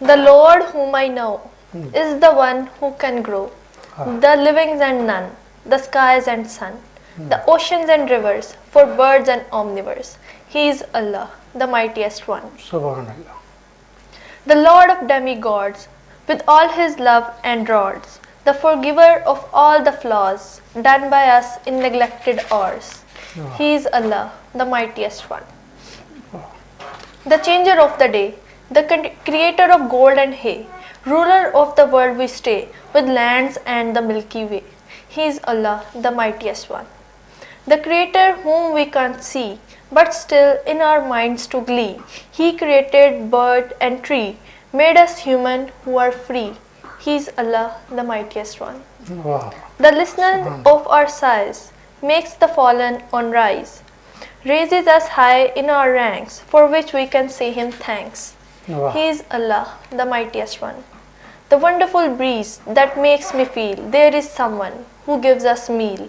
The Lord whom I know is the one who can grow the livings and none, the skies and sun, the oceans and rivers, for birds and omnivores. He is Allah, the mightiest one. Subhanallah. The Lord of demigods, with all his love and rods, the forgiver of all the flaws done by us in neglected hours. He is Allah, the mightiest one. The changer of the day, the creator of gold and hay, ruler of the world we stay, with lands and the Milky Way. He is Allah, the mightiest one. The creator whom we can't see, but still in our minds to glee. He created bird and tree, made us human who are free. He is Allah, the mightiest one. Wow. The listener of our sighs, makes the fallen on rise, raises us high in our ranks, for which we can say him thanks. Wow. He is Allah, the mightiest one. The wonderful breeze that makes me feel there is someone who gives us meal.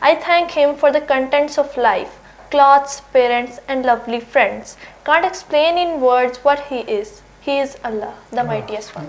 I thank him for the contents of life, clothes, parents and lovely friends. Can't explain in words what he is. He is Allah, the mightiest one.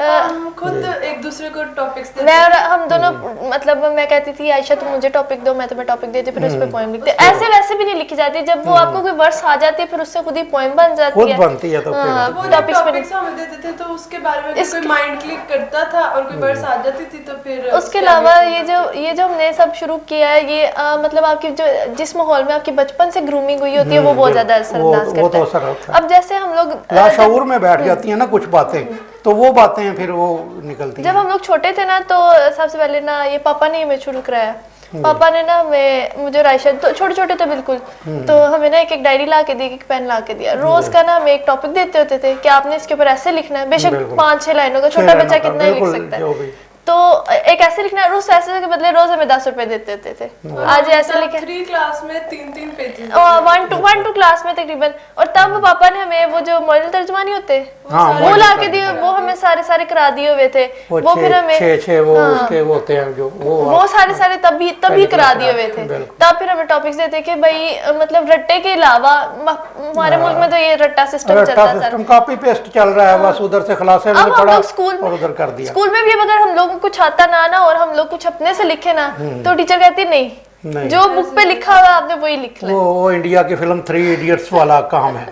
ہم خود ایک دوسرے کو topics میں اور ہم دونوں مطلب میں کہتی تھی عائشہ تم مجھے ٹاپک دو میں تمہیں ٹاپک دیتی پھر اس پہ پوائم لکھتے. ایسے ویسے بھی نہیں لکھی جاتی, جب وہ آپ کو کوئی ورس آ جاتی ہے پھر اس سے خود ہی پوائم بن جاتی ہے. خود بنتی ہے. تو وہ ٹاپکس ہمیں دیتے تھے تو اس کے بارے میں کوئی مائنڈ کلک کرتا تھا اور کوئی ورس آ جاتی تھی تو پھر اس کے علاوہ یہ جو ہم نے سب شروع کیا ہے یہ مطلب آپ کی جو جس ماحول میں آپ کی بچپن سے گرومنگ ہوئی ہوتی ہے وہ بہت زیادہ اثر انداز کرتا ہے. اب جیسے ہم لوگ لاشعور میں بیٹھ جاتی ہیں نا کچھ باتیں, تو وہ باتیں پھر وہ نکلتی ہیں. جب ہم لوگ چھوٹے تھے نا تو سب سے پہلے نا یہ پاپا نے ہمیں شروع کرایا. پاپا نے نا مجھے اور عائشہ تو چھوٹے چھوٹے تھے بالکل, تو ہمیں نا ایک ڈائری لا کے دی, ایک پین لا کے دیا. روز کا نا ہمیں ایک ٹاپک دیتے ہوتے تھے کہ آپ نے اس کے اوپر ایسے لکھنا ہے. بے شک 5-6 لائنوں کا, چھوٹا بچہ کتنا ہی لکھ سکتا ہے. تو ایک ایسے لکھنا ہے, روز ایسے کے بدلے روز ہمیں 10 روپے دیتے ہوتے تھے. آج ایسے لکھے 3 کلاس میں 3 پیجز 1-2 کلاس میں تقریباً. اور تب پاپا نے ہمیں وہ جو ماڈل ترجمانی ہوتے وہ لا کے دیے, وہ ہمیں سارے کرا دیے ہوئے تھے. وہ پھر ہمیں 6 وہ اس کے ہوتے ہیں جو وہ سارے تبھی کرا دیے ہوئے تھے. تب پھر ہمیں ٹاپکس دیتے کہ بھائی مطلب رٹے کے علاوہ ہمارے ملک میں تو یہ رٹا سسٹم چلتا تھا, کاپی پیسٹ چل رہا ہے بس, ادھر سے خلاصے میں پڑھا اور ادھر کر دیا. اسکول میں بھی اگر ہم لوگوں کو کچھ آتا نہ اور ہم لوگ کچھ اپنے سے لکھے نا تو ٹیچر کہتی نہیں جو بک پہ لکھا ہوا آپ نے وہی لکھ لیا. وہ انڈیا کی فلم 3 ایڈیٹس والا کام ہے.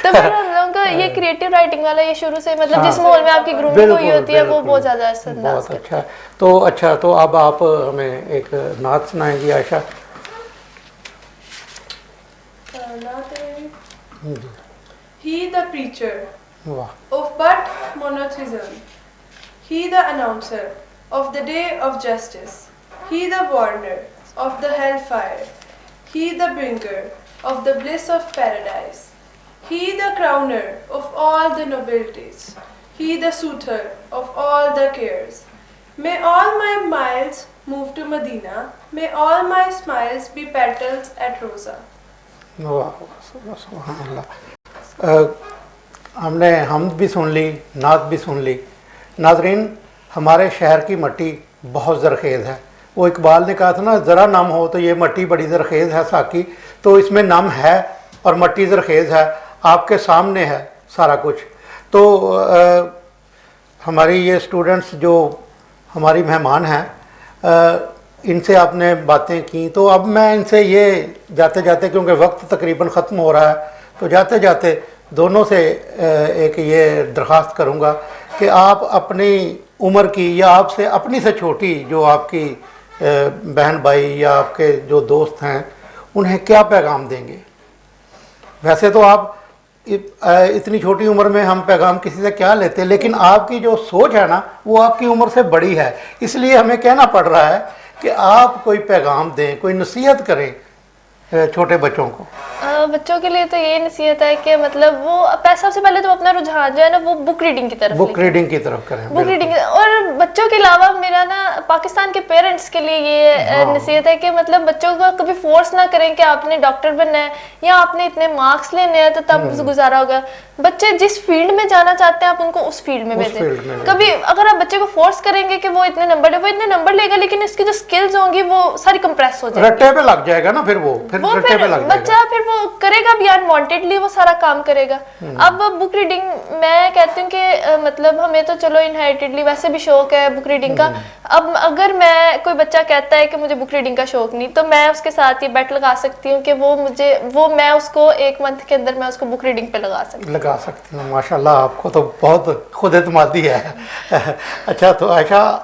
تو پھر ہم لوگوں کا یہ کریٹو رائٹنگ والا یہ شروع سے مطلب جس ماحول میں آپ کی گرومنگ ہوئی ہوتی ہے وہ بہت زیادہ اثر انداز کرتا ہے. اچھا تو اب آپ ہمیں ایک نعت سنائیں گی عائشہ. He the preacher of but monotheism, he the announcer of the day of justice, he the warner of the hellfire, he the bringer of the bliss of paradise, he the crowner of all the nobilities, he the soother of all the cares. May all my miles move to Medina, may all my smiles be petals at Rosa. سبحان اللہ. ہم نے حمد بھی سن لی, نعت بھی سن لی. ناظرین, ہمارے شہر کی مٹی بہت زرخیز ہے. وہ اقبال نے کہا تھا نا, ذرا نم ہو تو یہ مٹی بڑی زرخیز ہے ساکی, تو اس میں نم ہے اور مٹی زرخیز ہے. آپ کے سامنے ہے سارا کچھ. تو ہماری یہ اسٹوڈنٹس جو ہماری مہمان ہیں ان سے آپ نے باتیں کی, تو اب میں ان سے یہ جاتے جاتے, کیونکہ وقت تقریباً ختم ہو رہا ہے, تو جاتے جاتے دونوں سے ایک یہ درخواست کروں گا کہ آپ اپنی عمر کی یا آپ سے اپنی سے چھوٹی جو آپ کی بہن بھائی یا آپ کے جو دوست ہیں انہیں کیا پیغام دیں گے. ویسے تو آپ اتنی چھوٹی عمر میں ہم پیغام کسی سے کیا لیتے, لیکن آپ کی جو سوچ ہے نا وہ آپ کی عمر سے بڑی ہے, اس لیے ہمیں کہنا پڑ رہا ہے کہ آپ کوئی پیغام دیں, کوئی نصیحت کریں چھوٹے بچوں کو. بچوں کے لیے تو یہ نصیحت ہے کہ مطلب وہ سب سے پہلے تو اپنا رجحان جو ہے نا وہ بک ریڈنگ کی طرف کریں. بک ریڈنگ اور بچوں کے علاوہ میرا نا پاکستان کے پیرنٹس کے لیے یہ نصیحت ہے کہ مطلب بچوں کو کبھی فورس نہ کریں کہ آپ نے ڈاکٹر بننا ہے یا آپ نے اتنے مارکس لینے ہیں تو تب گزارا ہوگا. بچے جس فیلڈ میں جانا چاہتے ہیں آپ ان کو اس فیلڈ میں بھیجیں. کبھی اگر آپ بچے کو فورس کریں گے کہ وہ اتنے نمبر لے گا لیکن اس کی جو سکلز ہوں گی وہ ساری کمپریس ہو جائیں گی, رٹے پہ لگ جائے گا نا, پھر بچہ پھر وہ کرے گا بھی انوانٹیڈلی وہ سارا کام کرے گا. اب بک ریڈنگ میں کہتی ہوں کہ مطلب ہمیں تو چلو انہیریٹڈلی ویسے بھی شوق ہے بک ریڈنگ کا. اب اگر میں کوئی بچہ کہتا ہے کہ مجھے بک ریڈنگ کا شوق نہیں, تو میں اس کے ساتھ یہ بیٹ لگا سکتی ہوں کہ میں اس کو 1 منتھ کے اندر میں اس کو بک ریڈنگ پہ لگا سکتی ہوں. ماشاءاللہ آپ کو تو بہت خود اعتمادی ہے. اچھا تو عائشہ,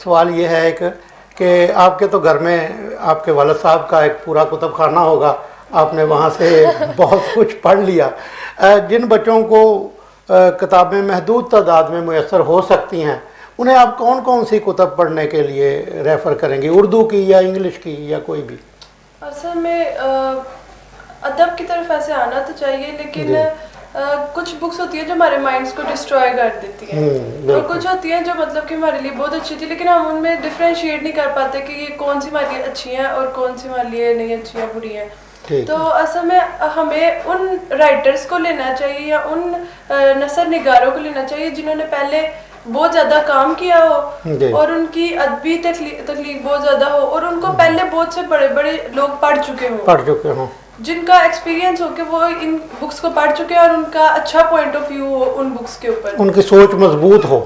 سوال یہ ہے ایک کہ آپ کے تو گھر میں آپ کے والد صاحب کا ایک پورا کتب خانہ ہوگا, آپ نے وہاں سے بہت کچھ پڑھ لیا. جن بچوں کو کتابیں محدود تعداد میں میسر ہو سکتی ہیں انہیں آپ کون کون سی کتب پڑھنے کے لیے ریفر کریں گی, اردو کی یا انگلش کی یا کوئی بھی؟ اصل میں ادب کی طرف ایسے آنا تو چاہیے, لیکن کچھ بکس ہوتی ہیں جو ہمارے مائنڈس کو ڈسٹروائے کر دیتی ہیں, اور کچھ ہوتی ہیں جو مطلب کہ ہمارے لیے بہت اچھی تھی لیکن ہم ان میں ڈفرینشیٹ نہیں کر پاتے کہ یہ کون سی ہمارے لیے اچھی ہیں اور کون سی ہمارے لیے نہیں اچھی ہیں, بری ہیں. تو اصل میں ہمیں ان رائٹرز کو لینا چاہیے یا ان نثر نگاروں کو لینا چاہیے جنہوں نے پہلے بہت زیادہ کام کیا ہو اور ان کی ادبی تخلیق بہت زیادہ ہو اور ان کو پہلے بہت سے بڑے بڑے لوگ پڑھ چکے ہوں. جن کا ایکسپیرینس ہو کہ وہ ان بکس کو پڑھ چکے ہیں اور ان کا اچھا پوائنٹ آف ویو ہو ان بکس کے اوپر, ان کی سوچ مضبوط ہو.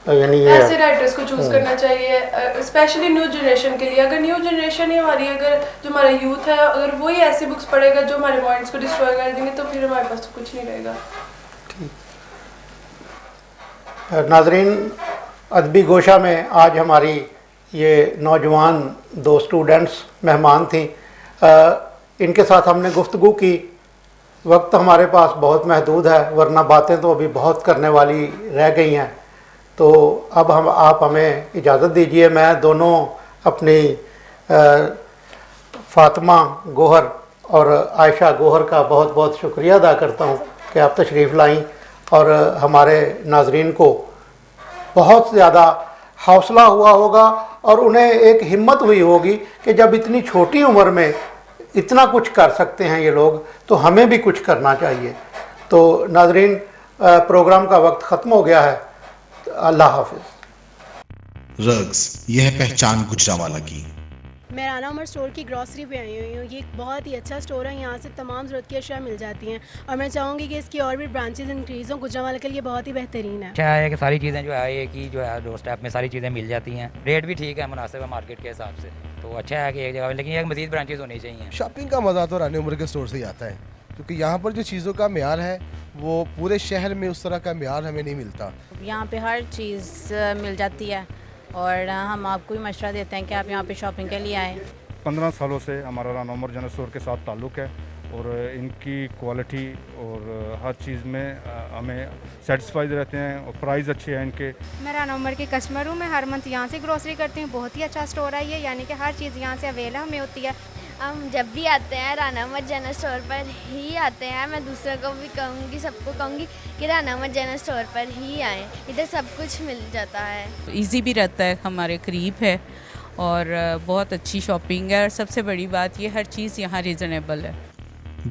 یعنی ایسے رائٹرس کو چوز کرنا چاہیے اسپیشلی نیو جنریشن کے لیے. اگر نیو جنریشن ہی ہماری, اگر جو ہمارا یوتھ ہے اگر وہی ایسی بکس پڑھے گا جو ہمارے مائنڈس کو ڈسٹروائے کر دیں گے تو پھر ہمارے پاس کچھ نہیں رہے گا. ناظرین, ادبی گوشہ میں آج ہماری یہ نوجوان 2 اسٹوڈنٹس مہمان تھیں. ان کے ساتھ ہم نے گفتگو کی. وقت ہمارے پاس بہت محدود ہے, ورنہ باتیں تو ابھی بہت کرنے والی رہ گئی ہیں. تو اب آپ ہمیں اجازت دیجئے, میں دونوں اپنی فاطمہ گوہر اور عائشہ گوہر کا بہت بہت شکریہ ادا کرتا ہوں کہ آپ تشریف لائیں اور ہمارے ناظرین کو بہت زیادہ حوصلہ ہوا ہوگا اور انہیں ایک ہمت ہوئی ہوگی کہ جب اتنی چھوٹی عمر میں اتنا کچھ کر سکتے ہیں یہ لوگ تو ہمیں بھی کچھ کرنا چاہیے. تو ناظرین, پروگرام کا وقت ختم ہو گیا ہے. اللہ حافظ. رگز, یہ ہے پہچان گجرانوالہ کی. میں رانا عمر اسٹور کی گروسری پہ آئی ہوئی ہوں. یہ ایک بہت ہی اچھا اسٹور ہے, یہاں سے تمام ضرورت کی اشیاء مل جاتی ہیں اور میں چاہوں گی کہ اس کی اور بھی برانچز انکریز ہوں. گجرانوالہ کے لیے بہت ہی بہترین ہے. اچھا ہے کہ ساری چیزیں جو ہے ایک ہی جو ہے ڈور اسٹیپ میں ساری چیزیں مل جاتی ہیں, ریٹ بھی ٹھیک ہے, مناسب ہے مارکیٹ کے حساب سے. تو اچھا ہے کہ ایک جگہ, لیکن ایک مزید برانچز ہونی چاہیے. شاپنگ کا مزہ تو رانا عمر کے اسٹور سے ہی آتا ہے, کیونکہ یہاں پر جو چیزوں کا معیار ہے وہ پورے شہر میں اس طرح کا معیار ہمیں نہیں ملتا. یہاں پہ ہر چیز مل جاتی ہے اور ہم آپ کو بھی مشورہ دیتے ہیں کہ آپ یہاں پہ شاپنگ کے لیے آئیں. 15 سالوں سے ہمارا رانا عمر جنرل اسٹور کے ساتھ تعلق ہے اور ان کی کوالٹی اور ہر چیز میں ہمیں سیٹسفائیڈ رہتے ہیں اور پرائز اچھے ہیں ان کے. میں رانا عمر کی کسٹمر ہوں, میں ہر منتھ یہاں سے گروسری کرتی ہوں. بہت ہی اچھا اسٹور ہے یہ, یعنی کہ ہر چیز یہاں سے اویلیبل ہمیں ہوتی ہے. ہم جب بھی آتے ہیں رانا عمر جنرل اسٹور پر ہی آتے ہیں. میں دوسروں کو بھی کہوں گی, سب کو کہوں گی کہ رانا عمر جنرل اسٹور پر ہی آئیں, ادھر سب کچھ مل جاتا ہے. ایزی بھی رہتا ہے, ہمارے قریب ہے اور بہت اچھی شاپنگ ہے, اور سب سے بڑی بات یہ ہر چیز یہاں ریزنیبل ہے.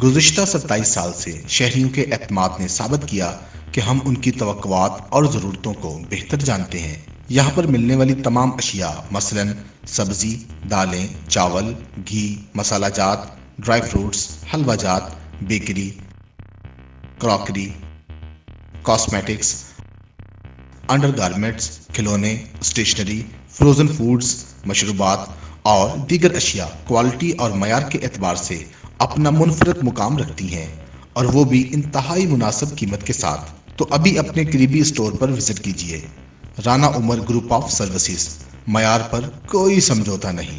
گزشتہ 27 سال سے شہریوں کے اعتماد نے ثابت کیا کہ ہم ان کی توقعات اور ضرورتوں کو بہتر جانتے ہیں. یہاں پر ملنے والی تمام اشیاء مثلاً سبزی, دالیں, چاول, گھی, مسالہ جات, ڈرائی فروٹس, حلوہ جات, bakery, crockery, cosmetics, under garments, کھلونے, اسٹیشنری, فروزن فوڈز, مشروبات اور دیگر اشیاء کوالٹی اور معیار کے اعتبار سے اپنا منفرد مقام رکھتی ہیں, اور وہ بھی انتہائی مناسب قیمت کے ساتھ. تو ابھی اپنے قریبی اسٹور پر وزٹ کیجیے. رانا عمر گروپ آف سروسز, معیار پر کوئی سمجھوتا نہیں.